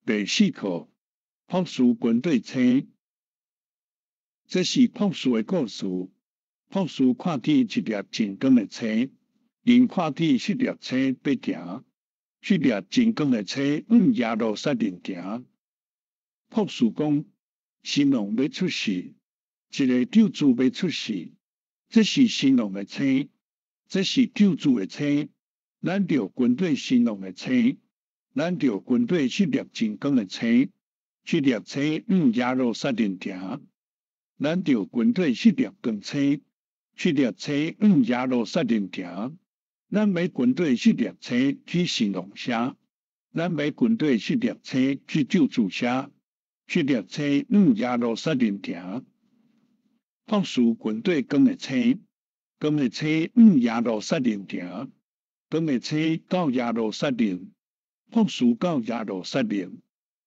第4课，朴树军队星。这是朴树的故事。朴树看见一粒真光的星，因看见迄粒星要行，迄粒真光的星往耶路撒冷行。朴树讲：新郎要出世，一个救主要出世。这是新郎的星，这是救主的星。咱着跟对新郎的星，咱着跟对迄粒真光的星，迄粒星往耶路撒冷行。咱着跟对迄粒光星，迄粒星往耶路撒冷行。咱要跟对迄粒星去新郎城，咱要跟对迄粒星去救主城，迄粒星往耶路撒冷行。朴树跟对光的星，光的星往耶路撒冷行。光的星到耶路撒冷，朴树到耶路撒冷，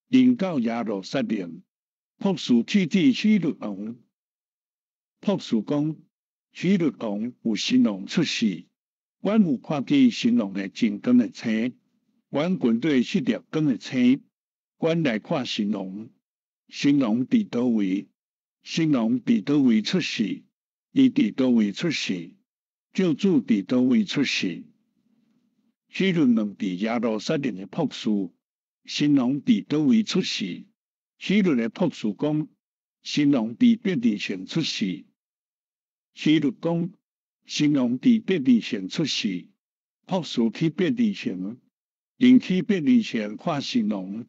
因到耶路撒冷，朴树去见希律王。朴树讲：希律王有新郎出世，阮有看见新郎的真光的星，阮跟对迄粒光的星，阮来看新郎。新郎伫倒位？新郎伫倒位出世？伊伫倒位出世？救主伫倒位出世？希律问伫耶路撒冷的朴树：新郎伫倒位出世？希律的朴树讲：新郎伫伯利恒出世。希律讲：新郎伫伯利恒出世。朴树去伯利恒，因去伯利恒看新郎。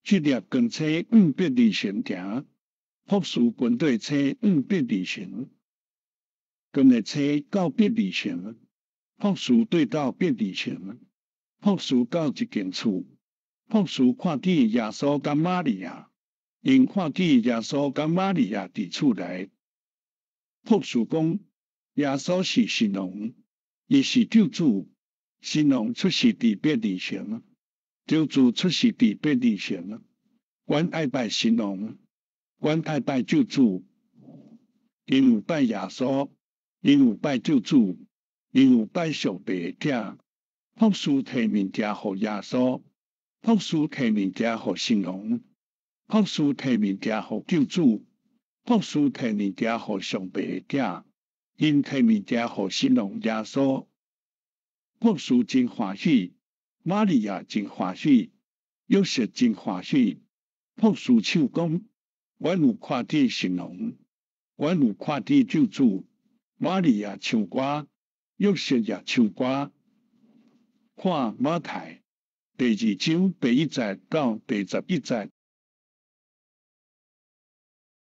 迄粒光星往伯利恒行，朴树跟对星往伯利恒。光的星到伯利恒，朴树对到伯利恒。朴树到一间厝，朴树看见耶稣甲玛利亚，因看见耶稣甲玛利亚伫厝内。朴树讲：耶稣是新郎，伊是救主。新郎出世伫伯利恒，救主出世伫伯利恒。阮爱拜新郎，阮爱拜救主，因有拜耶稣，因有拜救主，因有拜上帝的囝。朴树摕物件互耶稣，朴树摕物件互新郎，朴树摕物件互救主，朴树摕物件互上帝的囝，因摕物件互新郎耶稣。朴树真欢喜，玛利亚真欢喜，约瑟真欢喜。朴树唱讲：阮有看见新郎，阮有看见救主。玛利亚唱歌，约瑟也唱歌。看马太第2章第1节到第11节。